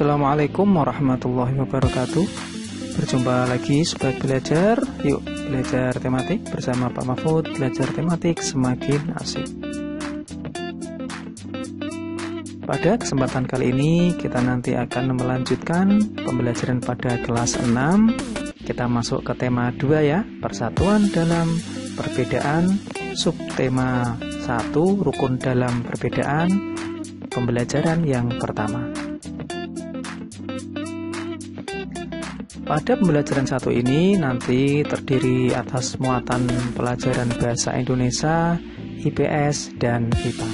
Assalamualaikum warahmatullahi wabarakatuh. Berjumpa lagi Sobat Belajar. Yuk belajar tematik bersama Pak Mahfud. Belajar tematik semakin asik. Pada kesempatan kali ini kita nanti akan melanjutkan pembelajaran pada kelas 6. Kita masuk ke tema 2 ya, persatuan dalam perbedaan. Subtema 1, rukun dalam perbedaan. Pembelajaran yang pertama. Pada pembelajaran 1 ini nanti terdiri atas muatan pelajaran bahasa Indonesia, IPS, dan IPA.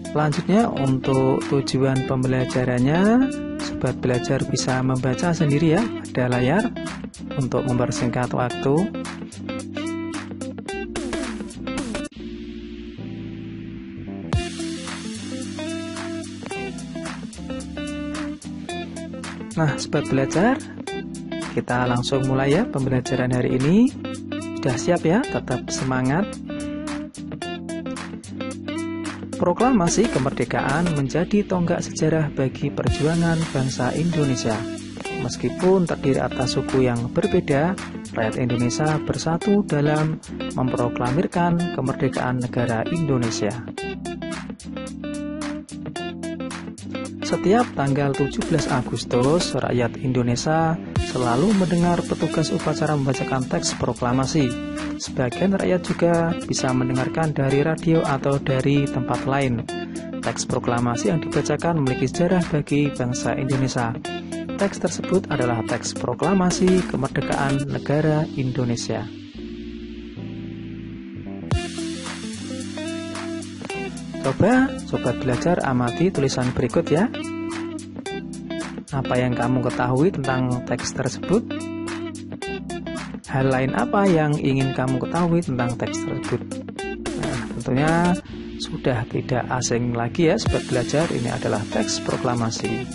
Selanjutnya untuk tujuan pembelajarannya, Sobat Belajar bisa membaca sendiri ya pada layar untuk mempersingkat waktu. Nah, Sobat Belajar, kita langsung mulai ya pembelajaran hari ini. Sudah siap ya? Tetap semangat. Proklamasi kemerdekaan menjadi tonggak sejarah bagi perjuangan bangsa Indonesia. Meskipun terdiri atas suku yang berbeda, rakyat Indonesia bersatu dalam memproklamirkan kemerdekaan negara Indonesia. Setiap tanggal 17 Agustus, rakyat Indonesia selalu mendengar petugas upacara membacakan teks proklamasi. Sebagian rakyat juga bisa mendengarkan dari radio atau dari tempat lain. Teks proklamasi yang dibacakan memiliki sejarah bagi bangsa Indonesia. Teks tersebut adalah teks proklamasi kemerdekaan negara Indonesia. Coba Sobat Belajar amati tulisan berikut ya. Apa yang kamu ketahui tentang teks tersebut? Hal lain apa yang ingin kamu ketahui tentang teks tersebut? Nah, tentunya sudah tidak asing lagi ya Sobat Belajar, ini adalah teks proklamasi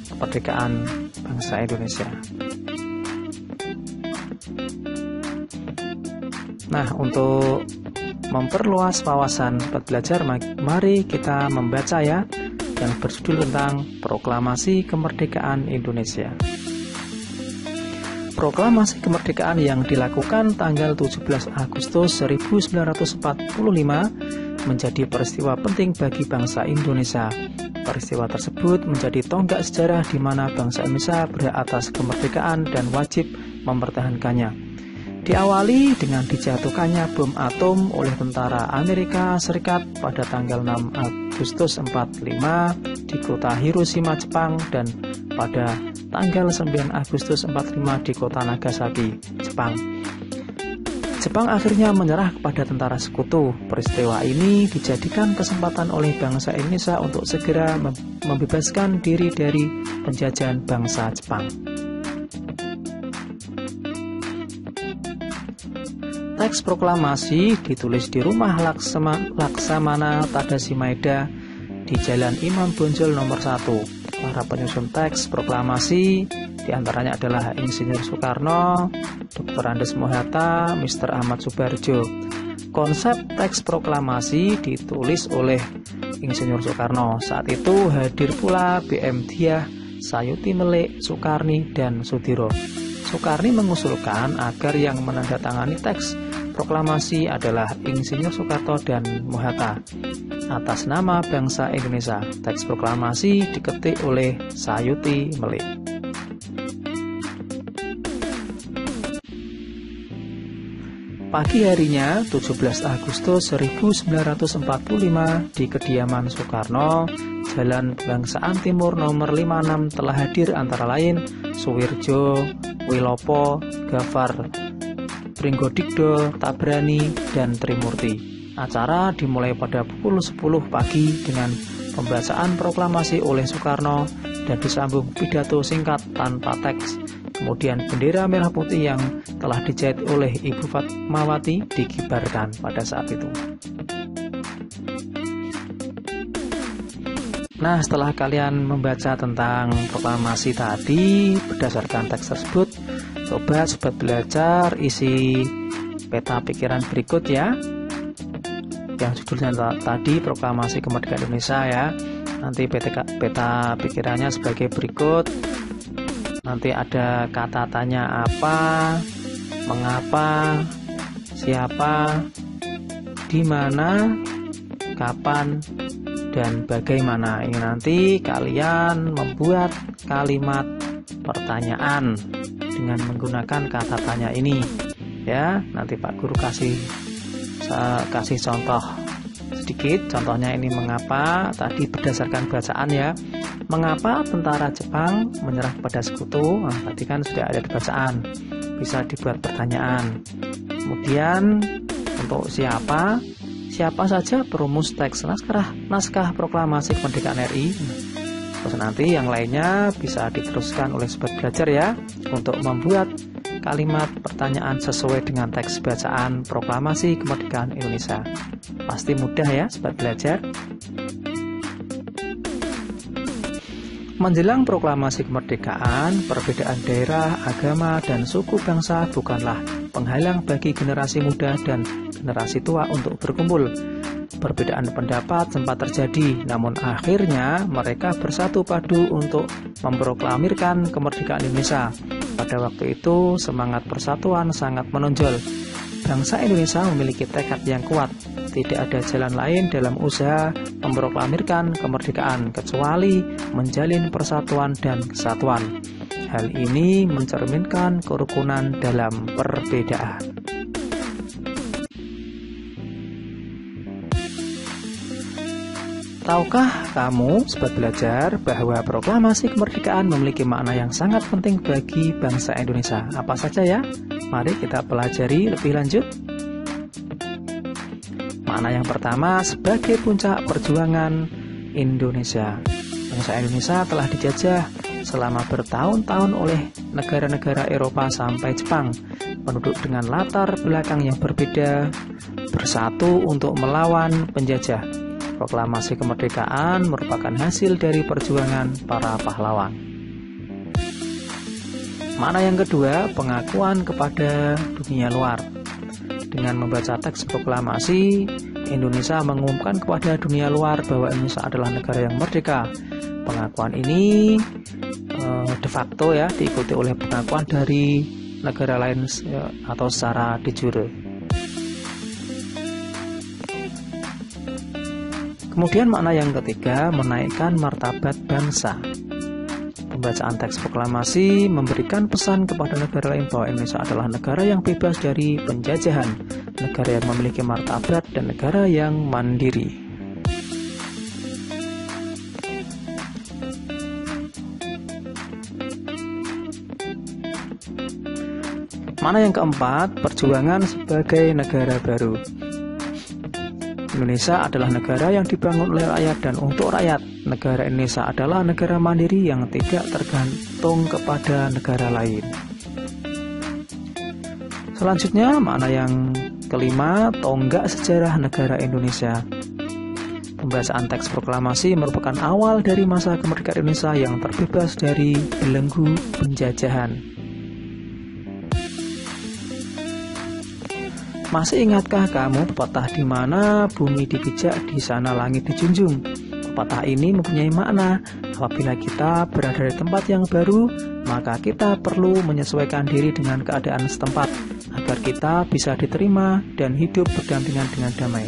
kemerdekaan bangsa Indonesia. Nah, untuk memperluas wawasan Sobat Belajar, mari kita membaca ya yang berjudul tentang Proklamasi Kemerdekaan Indonesia. Proklamasi kemerdekaan yang dilakukan tanggal 17 Agustus 1945 menjadi peristiwa penting bagi bangsa Indonesia. Peristiwa tersebut menjadi tonggak sejarah di mana bangsa Indonesia berhak atas kemerdekaan dan wajib mempertahankannya. Diawali dengan dijatuhkannya bom atom oleh tentara Amerika Serikat pada tanggal 6 Agustus 45 di kota Hiroshima, Jepang, dan pada tanggal 9 Agustus 45 di kota Nagasaki, Jepang. Jepang akhirnya menyerah kepada tentara sekutu. Peristiwa ini dijadikan kesempatan oleh bangsa Indonesia untuk segera membebaskan diri dari penjajahan bangsa Jepang. Teks proklamasi ditulis di rumah Laksamana Tadashi Maeda di Jalan Imam Bonjol nomor 1. Para penyusun teks proklamasi diantaranya adalah Insinyur Soekarno, Dr. Andes Mohatta, Mr. Ahmad Subarjo. Konsep teks proklamasi ditulis oleh Insinyur Soekarno. Saat itu hadir pula BM Diah, Sayuti Melik, Soekarni, dan Sudiro. Soekarni mengusulkan agar yang menandatangani teks proklamasi adalah Insinyur Soekarno dan Mohatta. Atas nama bangsa Indonesia, teks proklamasi diketik oleh Sayuti Melik. Pagi harinya, 17 Agustus 1945, di kediaman Soekarno, Jalan Kebangsaan Timur nomor 56 telah hadir antara lain Suwirjo, Wilopo, Gafar, Pringgodikdo, Tabrani, dan Trimurti. Acara dimulai pada pukul 10 pagi dengan pembacaan proklamasi oleh Soekarno dan disambung pidato singkat tanpa teks. Kemudian bendera merah putih yang telah dijahit oleh Ibu Fatmawati dikibarkan pada saat itu. Nah, setelah kalian membaca tentang proklamasi tadi, berdasarkan teks tersebut, coba Sobat Belajar isi peta pikiran berikut ya. yang judulnya tadi Proklamasi Kemerdekaan Indonesia ya. Nanti peta pikirannya sebagai berikut. Nanti ada kata tanya apa, mengapa, siapa, di mana, kapan, dan bagaimana. Ini nanti kalian membuat kalimat pertanyaan dengan menggunakan kata tanya ini ya. Nanti Pak Guru kasih contoh sedikit. Contohnya ini mengapa, tadi berdasarkan bacaan ya. Mengapa tentara Jepang menyerah kepada sekutu? Nah, tadi kan sudah ada di bacaan, bisa dibuat pertanyaan. Kemudian untuk siapa saja perumus teks naskah Proklamasi Kemerdekaan RI. Terus nanti yang lainnya bisa diteruskan oleh sobat belajar ya, untuk membuat kalimat pertanyaan sesuai dengan teks bacaan Proklamasi Kemerdekaan Indonesia. Pasti mudah ya sobat belajar. Menjelang proklamasi kemerdekaan, perbedaan daerah, agama, dan suku bangsa bukanlah penghalang bagi generasi muda dan generasi tua untuk berkumpul. Perbedaan pendapat sempat terjadi, namun akhirnya mereka bersatu padu untuk memproklamirkan kemerdekaan Indonesia. Pada waktu itu, semangat persatuan sangat menonjol. Bangsa Indonesia memiliki tekad yang kuat. Tidak ada jalan lain dalam usaha memproklamirkan kemerdekaan kecuali menjalin persatuan dan kesatuan. Hal ini mencerminkan kerukunan dalam perbedaan. Tahukah kamu, sobat belajar, bahwa proklamasi kemerdekaan memiliki makna yang sangat penting bagi bangsa Indonesia? Apa saja ya? Mari kita pelajari lebih lanjut. Makna yang pertama, sebagai puncak perjuangan Indonesia. Bangsa Indonesia telah dijajah selama bertahun-tahun oleh negara-negara Eropa sampai Jepang. Penduduk dengan latar belakang yang berbeda bersatu untuk melawan penjajah. Proklamasi kemerdekaan merupakan hasil dari perjuangan para pahlawan. Makna yang kedua, pengakuan kepada dunia luar. Dengan membaca teks proklamasi, Indonesia mengumumkan kepada dunia luar bahwa Indonesia adalah negara yang merdeka. Pengakuan ini de facto ya diikuti oleh pengakuan dari negara lain atau secara de jure. Kemudian makna yang ketiga, menaikkan martabat bangsa. Pembacaan teks proklamasi memberikan pesan kepada negara lain bahwa Indonesia adalah negara yang bebas dari penjajahan, negara yang memiliki martabat, dan negara yang mandiri. Makna yang keempat, perjuangan sebagai negara baru. Indonesia adalah negara yang dibangun oleh rakyat dan untuk rakyat. Negara Indonesia adalah negara mandiri yang tidak tergantung kepada negara lain. Selanjutnya, makna yang kelima, tonggak sejarah negara Indonesia. Pembacaan teks proklamasi merupakan awal dari masa kemerdekaan Indonesia yang terbebas dari belenggu penjajahan. Masih ingatkah kamu pepatah di mana bumi dipijak, di sana langit dijunjung? Pepatah ini mempunyai makna, apabila kita berada di tempat yang baru, maka kita perlu menyesuaikan diri dengan keadaan setempat, agar kita bisa diterima dan hidup berdampingan dengan damai.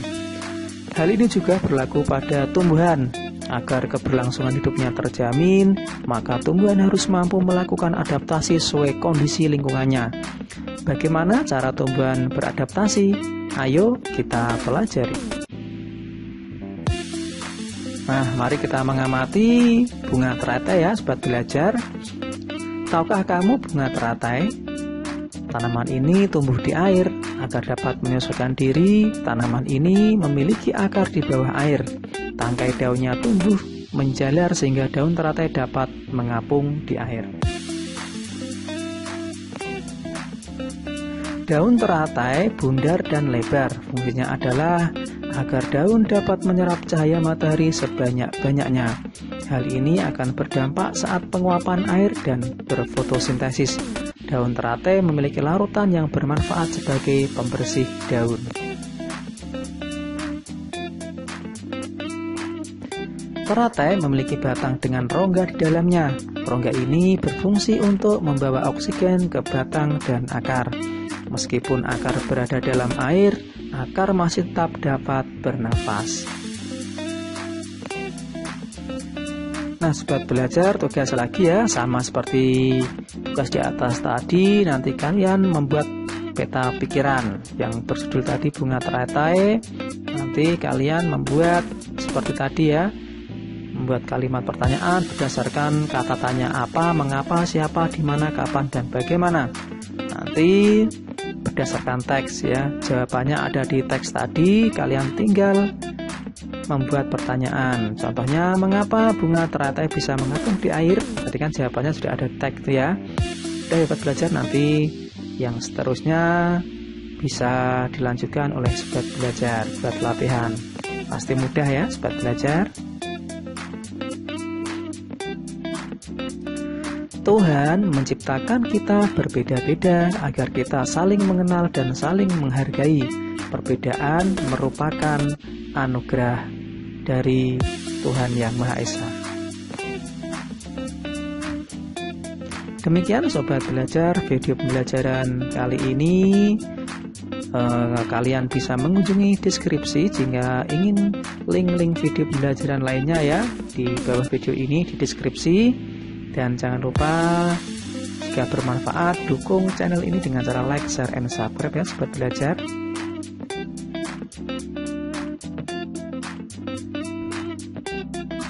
Hal ini juga berlaku pada tumbuhan. Agar keberlangsungan hidupnya terjamin, maka tumbuhan harus mampu melakukan adaptasi sesuai kondisi lingkungannya. Bagaimana cara tumbuhan beradaptasi? Ayo kita pelajari. Nah, mari kita mengamati bunga teratai ya, sobat belajar. Tahukah kamu bunga teratai? Tanaman ini tumbuh di air. Agar dapat menyesuaikan diri, tanaman ini memiliki akar di bawah air. Tangkai daunnya tumbuh menjalar sehingga daun teratai dapat mengapung di air. Daun teratai bundar dan lebar. Fungsinya adalah agar daun dapat menyerap cahaya matahari sebanyak-banyaknya. Hal ini akan berdampak saat penguapan air dan berfotosintesis. Daun teratai memiliki larutan yang bermanfaat sebagai pembersih daun. Teratai memiliki batang dengan rongga di dalamnya. Rongga ini berfungsi untuk membawa oksigen ke batang dan akar. Meskipun akar berada dalam air, akar masih tetap dapat bernafas. Nah, sobat belajar, tugas lagi ya, sama seperti tugas di atas tadi. Nanti kalian membuat peta pikiran yang berjudul tadi bunga teratai. Nanti kalian membuat seperti tadi ya, membuat kalimat pertanyaan berdasarkan kata tanya apa, mengapa, siapa, di mana, kapan, dan bagaimana. Nanti berdasarkan teks ya, jawabannya ada di teks tadi, kalian tinggal membuat pertanyaan. Contohnya, mengapa bunga teratai bisa mengapung di air? Tadi kan jawabannya sudah ada teks ya. Udah dapat belajar, nanti yang seterusnya bisa dilanjutkan oleh sobat belajar buat latihan. Pasti mudah ya sobat belajar. Tuhan menciptakan kita berbeda-beda agar kita saling mengenal dan saling menghargai. Perbedaan merupakan anugerah dari Tuhan Yang Maha Esa. Demikian sobat belajar, video pembelajaran kali ini. Kalian bisa mengunjungi deskripsi jika ingin link-link video pembelajaran lainnya ya, di bawah video ini di deskripsi. Dan jangan lupa jika bermanfaat, dukung channel ini dengan cara like, share, and subscribe ya sobat belajar.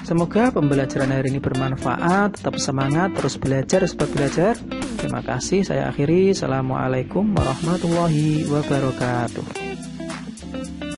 Semoga pembelajaran hari ini bermanfaat. Tetap semangat, terus belajar sobat belajar. Terima kasih, saya akhiri. Assalamualaikum warahmatullahi wabarakatuh.